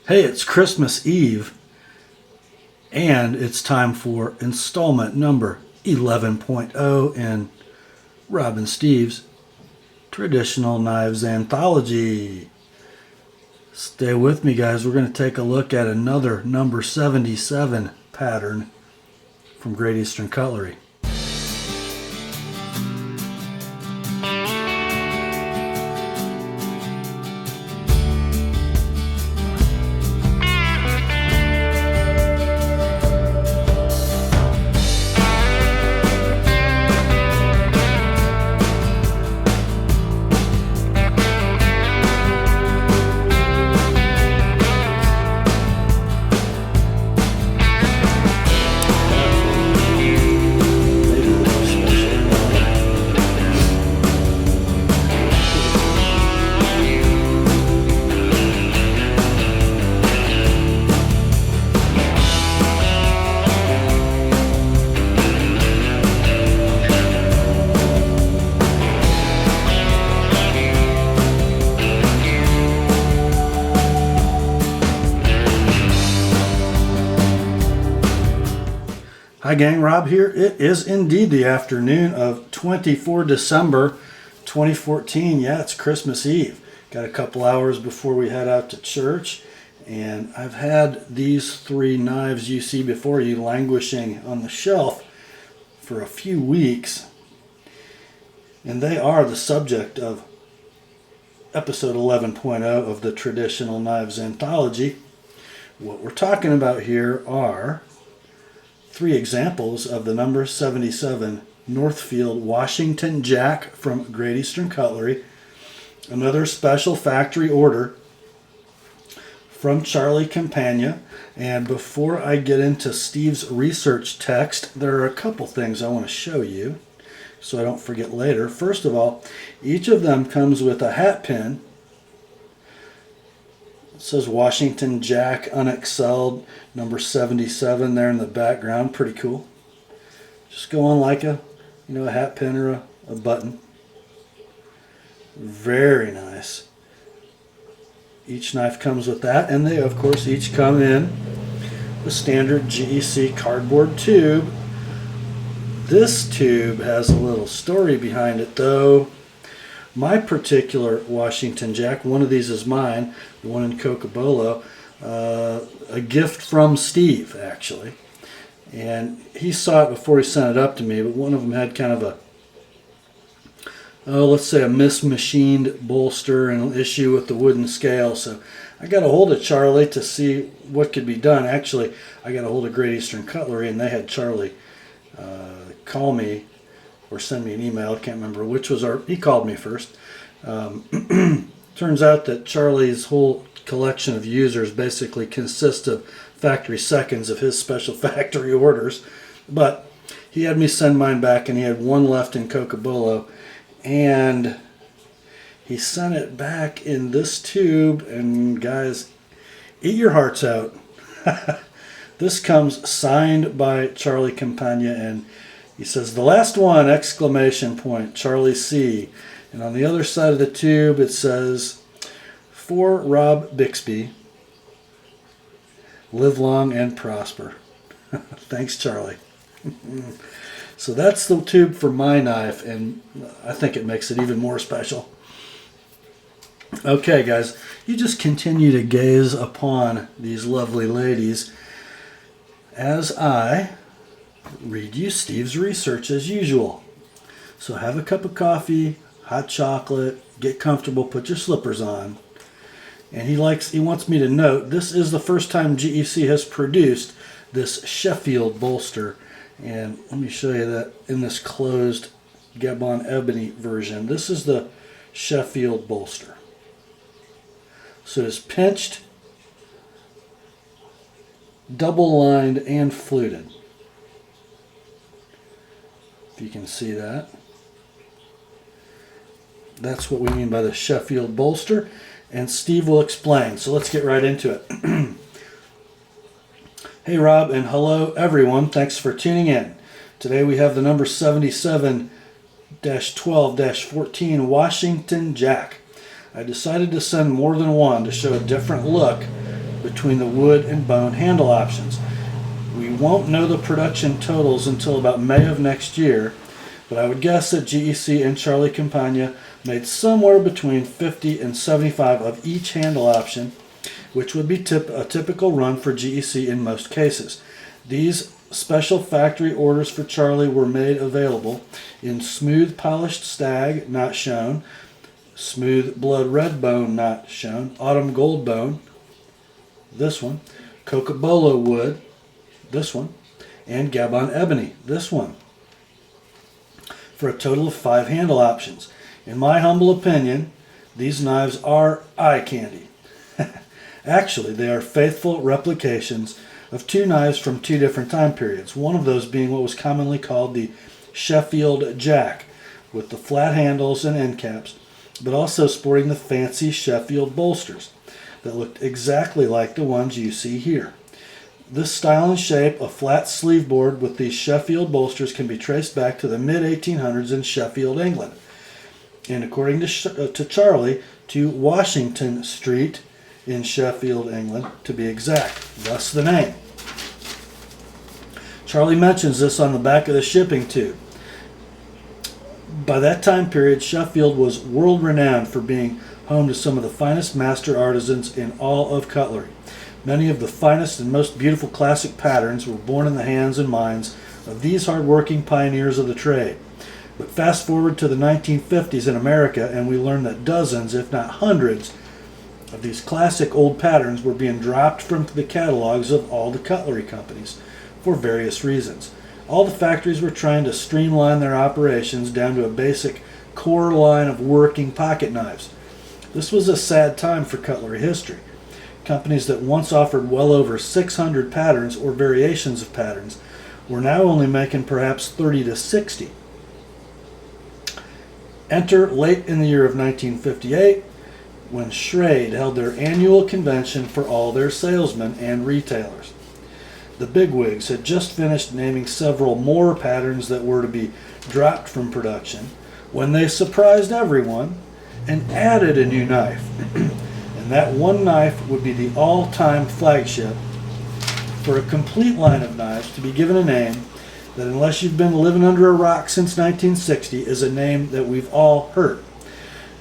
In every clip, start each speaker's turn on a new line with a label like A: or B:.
A: Hey, it's Christmas Eve, and it's time for installment number 11.0 in Rob and Steve's Traditional Knives Anthology. Stay with me, guys. We're going to take a look at another number 77 pattern from Great Eastern Cutlery. Hi gang, Rob here. It is indeed the afternoon of 24 December 2014. Yeah, it's Christmas Eve. Got a couple hours before we head out to church, and I've had these three knives you see before you languishing on the shelf for a few weeks, and they are the subject of episode 11.0 of the Traditional Knives Anthology. What we're talking about here are three examples of the number 77 Northfield Washington Jack from Great Eastern Cutlery, another special factory order from Charlie Campagna. And before I get into Steve's research text, there are a couple things I want to show you so I don't forget later. First of all, each of them comes with a hat pin. It says Washington Jack unexcelled, number 77 there in the background. Pretty cool. Just go on like a hat pin or a button. Very nice. Each knife comes with that, and they of course each come in the standard GEC cardboard tube. This tube has a little story behind it though. My particular Washington Jack, one of these is mine, the one in Cocobolo, a gift from Steve, actually. And he saw it before he sent it up to me, but one of them had kind of let's say a mismachined bolster and an issue with the wooden scale. So I got a hold of Charlie to see what could be done. Actually, I got a hold of Great Eastern Cutlery, and they had Charlie call me or send me an email. I can't remember which was he called me first. Turns out that Charlie's whole collection of users basically consists of factory seconds of his special factory orders. But he had me send mine back, and he had one left in Cocobolo, and he sent it back in this tube. And guys, eat your hearts out. This comes signed by Charlie Campagna, and he says, "The last one, exclamation point, Charlie C." And on the other side of the tube it says, "For Rob Bixby, live long and prosper." Thanks, Charlie. So that's the tube for my knife, and I think it makes it even more special. Okay, guys, you just continue to gaze upon these lovely ladies as I read you Steve's research as usual. So have a cup of coffee, hot chocolate, get comfortable, put your slippers on. And he wants me to note this is the first time GEC has produced this Sheffield bolster. And let me show you that in this closed Gabon ebony version. This is the Sheffield bolster. So it's pinched, double lined, and fluted. If you can see that. That's what we mean by the Sheffield bolster, and Steve will explain. So let's get right into it. Hey Rob, and hello everyone. Thanks for tuning in. Today we have the number 77-12-14 Washington Jack. I decided to send more than one to show a different look between the wood and bone handle options. We won't know the production totals until about May of next year, but I would guess that GEC and Charlie Campagna made somewhere between 50 and 75 of each handle option, which would be a typical run for GEC in most cases. These special factory orders for Charlie were made available in smooth polished stag, not shown, smooth blood red bone, not shown, autumn gold bone, this one, cocobolo wood, this one, and Gabon ebony, this one, for a total of 5 handle options. In my humble opinion, these knives are eye candy. Actually, they are faithful replications of 2 knives from 2 different time periods, one of those being what was commonly called the Sheffield Jack, with the flat handles and end caps, but also sporting the fancy Sheffield bolsters that looked exactly like the ones you see here. This style and shape of flat sleeve board with these Sheffield bolsters can be traced back to the mid-1800s in Sheffield, England, and according to Charlie, to Washington Street in Sheffield, England, to be exact, thus the name. Charlie mentions this on the back of the shipping tube. By that time period, Sheffield was world-renowned for being home to some of the finest master artisans in all of cutlery. Many of the finest and most beautiful classic patterns were born in the hands and minds of these hard-working pioneers of the trade. But fast forward to the 1950s in America, and we learn that dozens, if not hundreds, of these classic old patterns were being dropped from the catalogs of all the cutlery companies for various reasons. All the factories were trying to streamline their operations down to a basic core line of working pocket knives. This was a sad time for cutlery history. Companies that once offered well over 600 patterns or variations of patterns were now only making perhaps 30 to 60. Enter late in the year of 1958, when Schrade held their annual convention for all their salesmen and retailers. The bigwigs had just finished naming several more patterns that were to be dropped from production when they surprised everyone and added a new knife. And that one knife would be the all-time flagship for a complete line of knives to be given a name that, unless you've been living under a rock since 1960, is a name that we've all heard.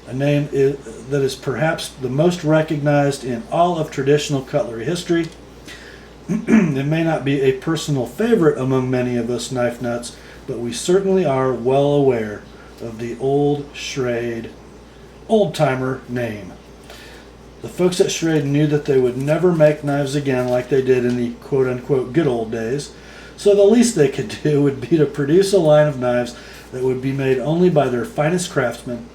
A: A name that is perhaps the most recognized in all of traditional cutlery history. It may not be a personal favorite among many of us knife nuts, but we certainly are well aware of the old Schrade Old Timer name. The folks at Schrade knew that they would never make knives again like they did in the quote-unquote good old days, so the least they could do would be to produce a line of knives that would be made only by their finest craftsmen,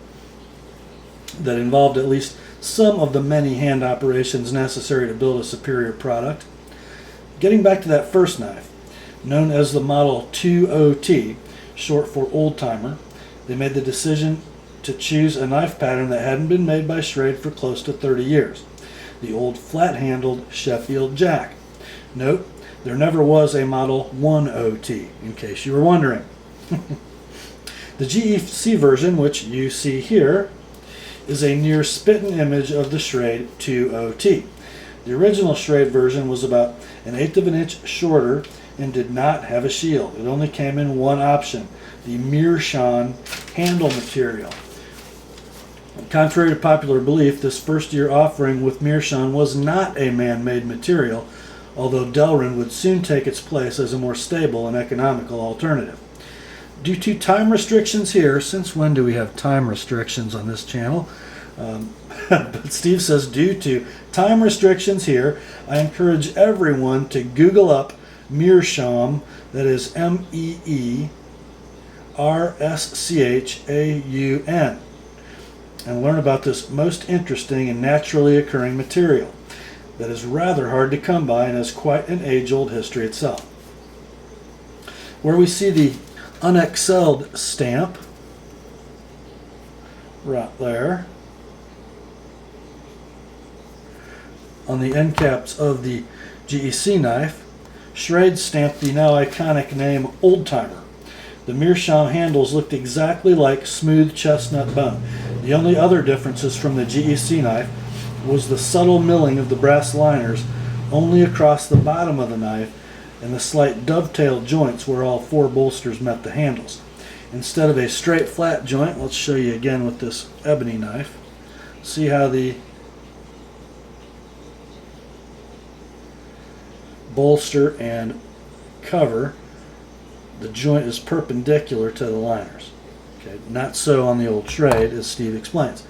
A: that involved at least some of the many hand operations necessary to build a superior product. Getting back to that first knife, known as the Model 2OT, short for Old Timer, they made the decision to choose a knife pattern that hadn't been made by Schrade for close to 30 years, the old flat-handled Sheffield Jack. Note, there never was a Model 1OT, in case you were wondering. The GEC version, which you see here, is a near spitting image of the Schrade 2OT. The original Schrade version was about 1/8 of an inch shorter and did not have a shield. It only came in one option, the meerschaum handle material. Contrary to popular belief, this first-year offering with meerschaum was not a man-made material, although Delrin would soon take its place as a more stable and economical alternative. Due to time restrictions here, since when do we have time restrictions on this channel? But Steve says, due to time restrictions here, I encourage everyone to Google up meerschaum, that is MEERSCHAUN, and learn about this most interesting and naturally occurring material that is rather hard to come by and has quite an age-old history itself. Where we see the unexcelled stamp right there on the end caps of the GEC knife, Schrade stamped the now iconic name Old Timer. The meerschaum handles looked exactly like smooth chestnut bone. The only other differences from the GEC knife was the subtle milling of the brass liners only across the bottom of the knife and the slight dovetail joints where all 4 bolsters met the handles. Instead of a straight flat joint, let's show you again with this ebony knife. See how the bolster and cover, the joint is perpendicular to the liners. Okay, not so on the old Schrade, as Steve explains.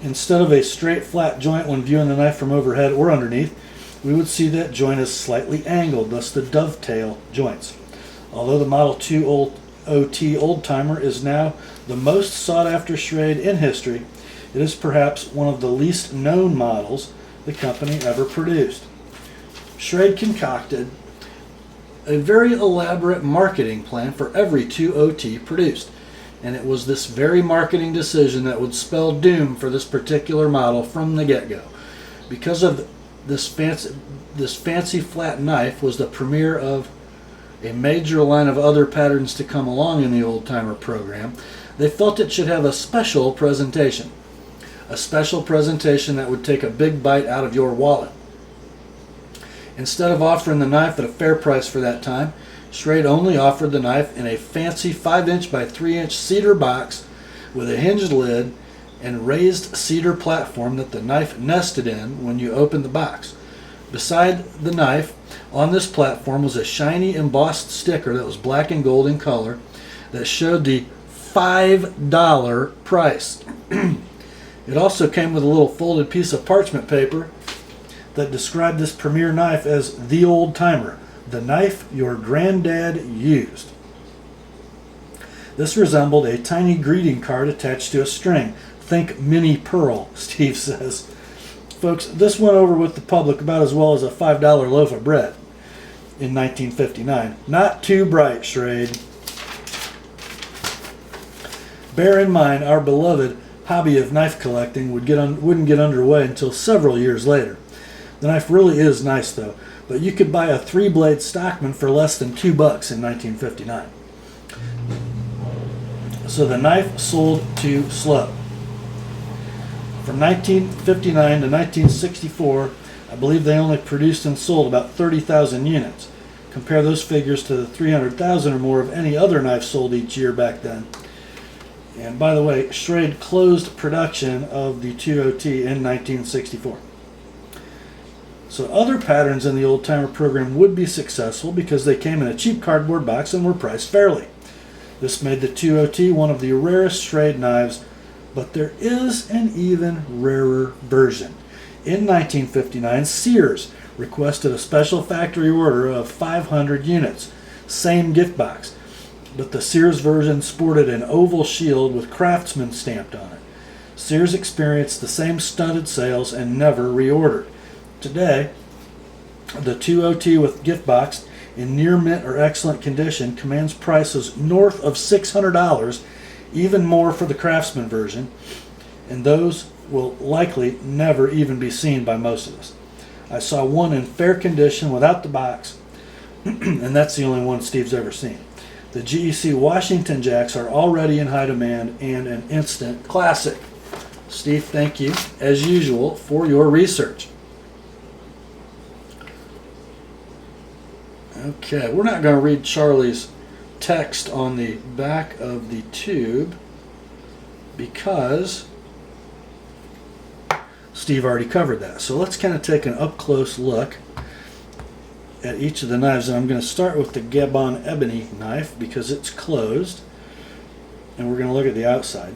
A: Instead of a straight flat joint when viewing the knife from overhead or underneath, we would see that joint is slightly angled, thus the dovetail joints. Although the Model 2 OT Old Timer is now the most sought after Schrade in history, it is perhaps one of the least known models the company ever produced. Schrade concocted a very elaborate marketing plan for every 2OT produced, and it was this very marketing decision that would spell doom for this particular model from the get-go. Because of this fancy flat knife was the premiere of a major line of other patterns to come along in the Old Timer program, they felt it should have a special presentation. A special presentation that would take a big bite out of your wallet. Instead of offering the knife at a fair price for that time, Schrade only offered the knife in a fancy 5" by 3" cedar box with a hinged lid and raised cedar platform that the knife nested in when you opened the box. Beside the knife, on this platform, was a shiny embossed sticker that was black and gold in color that showed the $5 price. It also came with a little folded piece of parchment paper that described this premier knife as the Old Timer, the knife your granddad used. This resembled a tiny greeting card attached to a string. Think mini pearl, Steve says. Folks, this went over with the public about as well as a $5 loaf of bread in 1959. Not too bright, Schrade. Bear in mind, our beloved hobby of knife collecting wouldn't get underway until several years later. The knife really is nice, though, but you could buy a 3-blade Stockman for less than $2 in 1959. So the knife sold too slow. From 1959 to 1964, I believe they only produced and sold about 30,000 units. Compare those figures to the 300,000 or more of any other knife sold each year back then. And by the way, Schrade closed production of the 2OT in 1964. So other patterns in the Old Timer program would be successful because they came in a cheap cardboard box and were priced fairly. This made the 2OT one of the rarest Schrade knives, but there is an even rarer version. In 1959, Sears requested a special factory order of 500 units, same gift box, but the Sears version sported an oval shield with Craftsman stamped on it. Sears experienced the same stunted sales and never reordered. Today, the 2OT with gift box in near mint or excellent condition commands prices north of $600, even more for the Craftsman version, and those will likely never even be seen by most of us. I saw one in fair condition without the box, and that's the only one Steve's ever seen. The GEC Washington Jacks are already in high demand and an instant classic. Steve, thank you, as usual, for your research. Okay, we're not going to read Charlie's text on the back of the tube because Steve already covered that. So let's kind of take an up-close look at each of the knives. And I'm going to start with the Gabon ebony knife because it's closed. And we're going to look at the outside.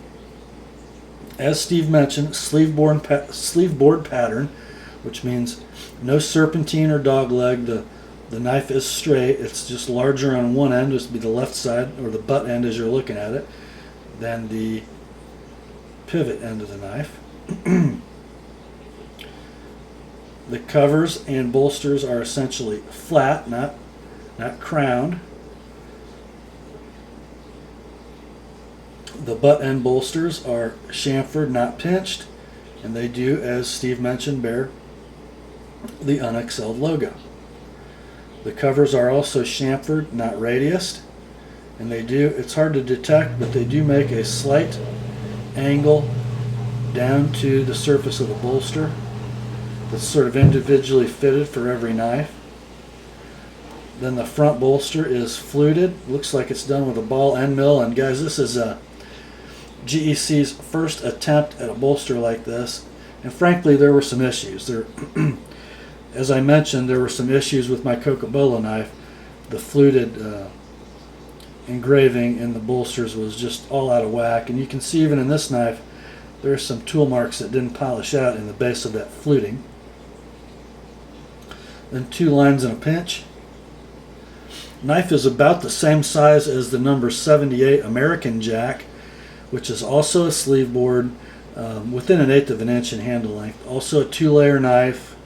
A: As Steve mentioned, sleeve board pattern, which means no serpentine or dog leg. The knife is straight. It's just larger on one end, just be the left side, or the butt end as you're looking at it, than the pivot end of the knife. The covers and bolsters are essentially flat, not crowned. The butt end bolsters are chamfered, not pinched, and they do, as Steve mentioned, bear the unexcelled logo. The covers are also chamfered, not radiused, and they do, it's hard to detect, but they do make a slight angle down to the surface of the bolster. That's sort of individually fitted for every knife. Then the front bolster is fluted. Looks like it's done with a ball end mill. And guys, this is GEC's first attempt at a bolster like this. And frankly, there were some issues. As I mentioned, there were some issues with my Cocobolo knife. The fluted engraving in the bolsters was just all out of whack. And you can see even in this knife, there's some tool marks that didn't polish out in the base of that fluting. Then 2 lines and a pinch. Knife is about the same size as the number 78 American Jack, which is also a sleeve board within 1/8 of an inch in handle length. Also a 2-layer knife.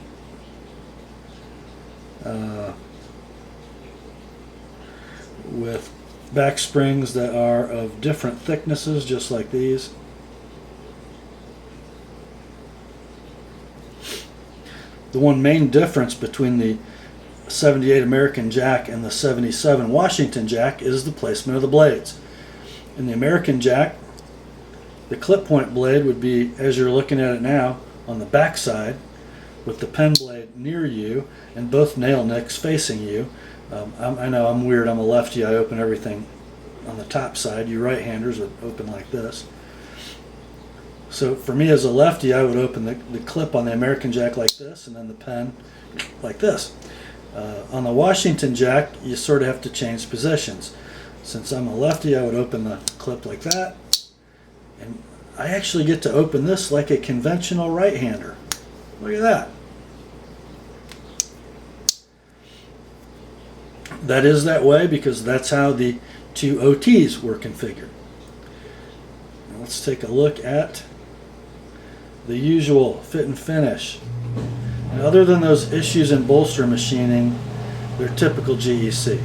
A: With back springs that are of different thicknesses, just like these. The one main difference between the 78 American Jack and the 77 Washington Jack is the placement of the blades. In the American Jack, the clip point blade would be, as you're looking at it now, on the back side, with the pen blade near you and both nail nicks facing you. I know I'm weird, I'm a lefty, I open everything on the top side. You right-handers would open like this. So for me as a lefty, I would open the clip on the American Jack like this, and then the pen like this. On the Washington Jack, you sort of have to change positions. Since I'm a lefty, I would open the clip like that, and I actually get to open this like a conventional right-hander. Look at that. That is that way because that's how the 2 OTs were configured. Now let's take a look at the usual fit and finish. Now, other than those issues in bolster machining, they're typical GEC.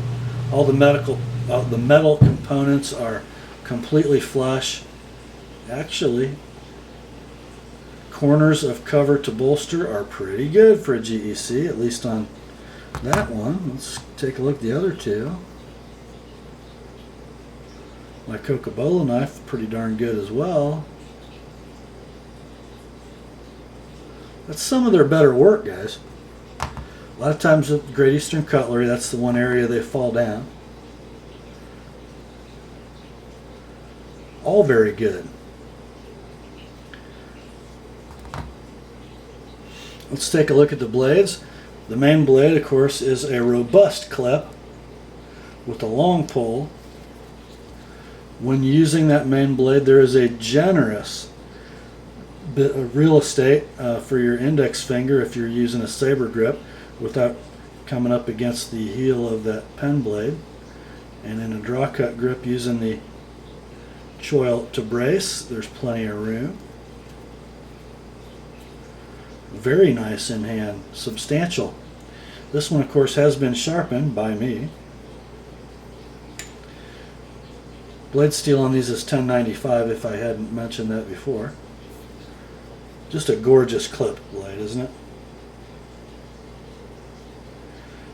A: All the metal components are completely flush. Actually, corners of cover to bolster are pretty good for a GEC, at least on that one. Let's take a look at the other 2. My Cocobolo knife, pretty darn good as well. That's some of their better work, guys. A lot of times with Great Eastern Cutlery, that's the one area they fall down. All very good. Let's take a look at the blades. The main blade, of course, is a robust clip with a long pull. When using that main blade, there is a generous bit of real estate for your index finger if you're using a saber grip without coming up against the heel of that pen blade. And in a draw cut grip using the choil to brace, there's plenty of room. Very nice in hand, substantial. This one, of course, has been sharpened by me. Blade steel on these is $10.95 if I hadn't mentioned that before. Just a gorgeous clip blade, isn't it?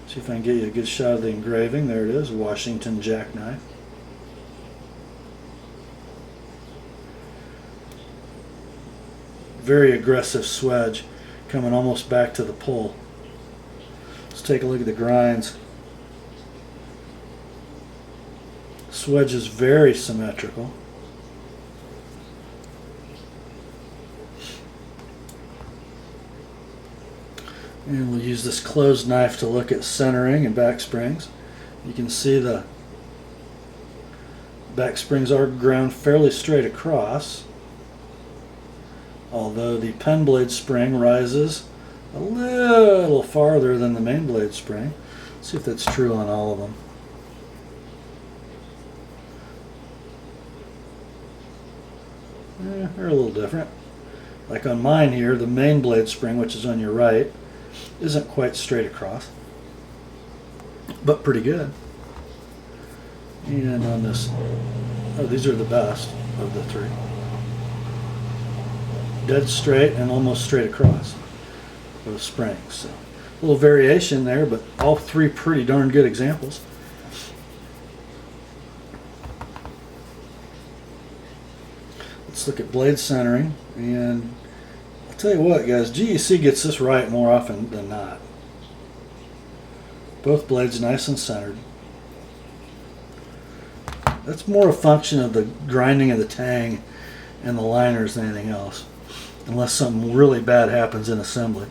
A: See if I can get you a good shot of the engraving. There it is, Washington Jack knife. Very aggressive swedge, coming almost back to the pull. Let's take a look at the grinds. Swedge is very symmetrical. And we'll use this closed knife to look at centering and back springs. You can see the back springs are ground fairly straight across, although the pen blade spring rises a little farther than the main blade spring. Let's see if that's true on all of them. They're a little different. Like on mine here, the main blade spring, which is on your right, isn't quite straight across, but pretty good. And on this, oh, these are the best of the 3. Dead straight and almost straight across for the springs. So a little variation there, but all 3 pretty darn good examples. Let's Let's look at blade centering, and I'll tell you what, guys, GEC gets this right more often than not. Both blades nice and centered. That's more a function of the grinding of the tang and the liners than anything else, unless something really bad happens in assembly.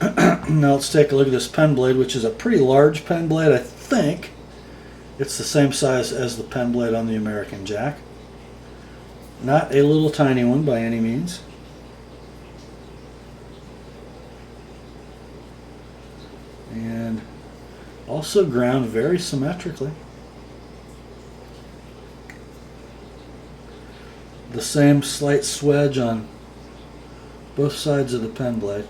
A: Now let's take a look at this pen blade, which is a pretty large pen blade. I think it's the same size as the pen blade on the American Jack. Not a little tiny one by any means. And also ground very symmetrically. The same slight swedge on both sides of the pen blade.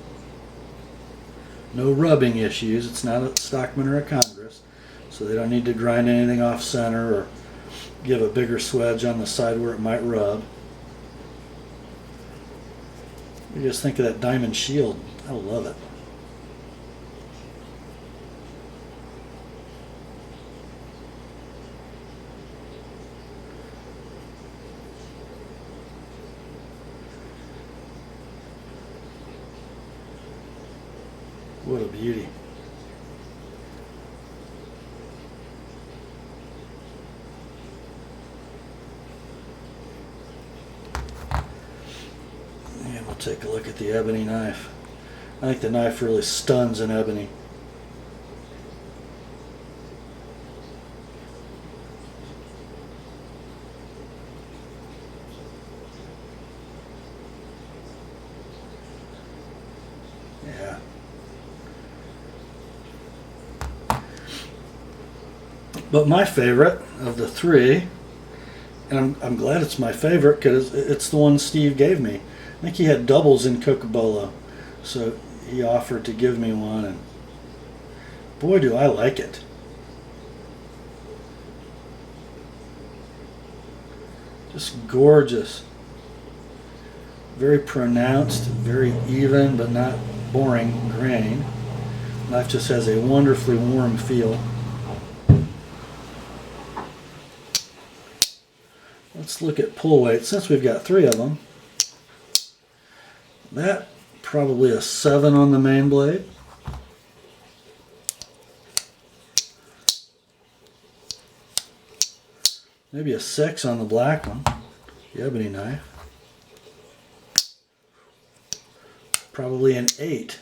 A: No rubbing issues. It's not a Stockman or a Congress, so they don't need to grind anything off center or give a bigger swedge on the side where it might rub. You just think of that diamond shield. I love it. What a beauty. And we'll take a look at the ebony knife. I think the knife really stuns in ebony. Yeah. But my favorite of the three, and I'm glad it's my favorite because it's the one Steve gave me. I think he had doubles in Cocobolo, so he offered to give me one, and boy do I like it. Just gorgeous. Very pronounced, very even, but not boring grain. Knife just has a wonderfully warm feel. Let's look at pull weight. Since we've got three of them, that probably a 7 on the main blade. Maybe a 6 on the black one, the ebony knife. Probably an 8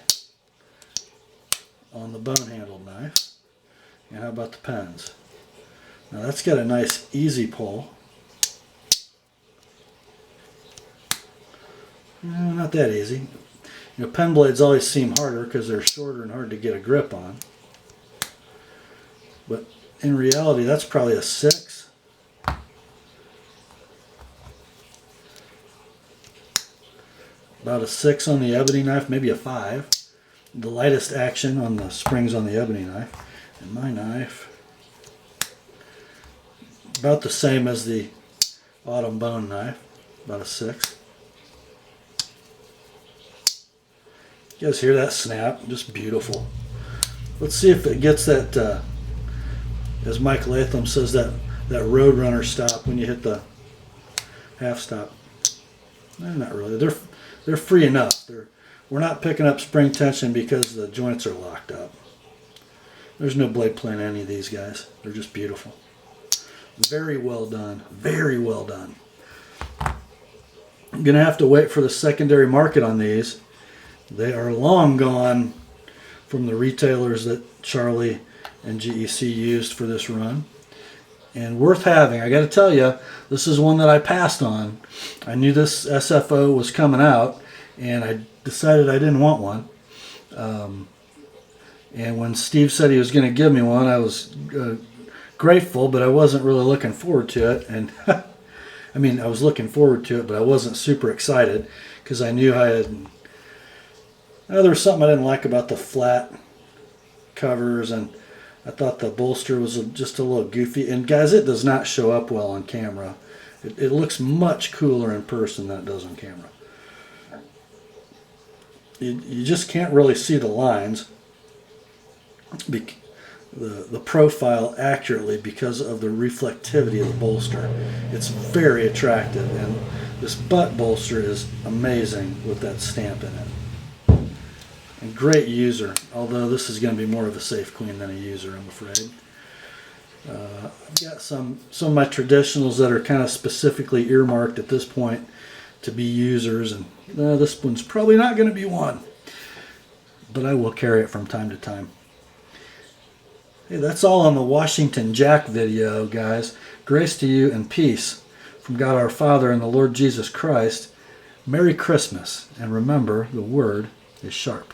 A: on the bone-handled knife. And how about the pens? Now that's got a nice easy pull. Not that easy. You know, pen blades always seem harder because they're shorter and hard to get a grip on. But in reality, that's probably a 6. About a 6 on the ebony knife, maybe a 5. The lightest action on the springs on the ebony knife. And my knife, about the same as the autumn bone knife, about a 6. You guys hear that snap? Just beautiful. Let's see if it gets that, as Mike Latham says, that Roadrunner stop when you hit the half stop. Not really. They're free enough. We're not picking up spring tension because the joints are locked up. There's no blade play in any of these guys. They're just beautiful. Very well done. Very well done. I'm going to have to wait for the secondary market on these. They are long gone from the retailers that Charlie and GEC used for this run. And worth having. I got to tell you, this is one that I passed on. I knew this SFO was coming out, and I decided I didn't want one. And when Steve said he was going to give me one, I was grateful, but I wasn't really looking forward to it. And I mean, I was looking forward to it, but I wasn't super excited because I knew I had... there was something I didn't like about the flat covers, and I thought the bolster was just a little goofy. And guys, it does not show up well on camera. It looks much cooler in person than it does on camera. You just can't really see the lines, the profile accurately because of the reflectivity of the bolster. It's very attractive, and This butt bolster is amazing with that stamp in it. And great user, although this is going to be more of a safe clean than a user, I'm afraid. I've got some of my traditionals that are kind of specifically earmarked at this point to be users, and this one's probably not going to be one, but I will carry it from time to time. Hey, that's all on the Washington Jack video, guys. Grace to you and peace from God our Father and the Lord Jesus Christ. Merry Christmas, and remember, the word is sharp.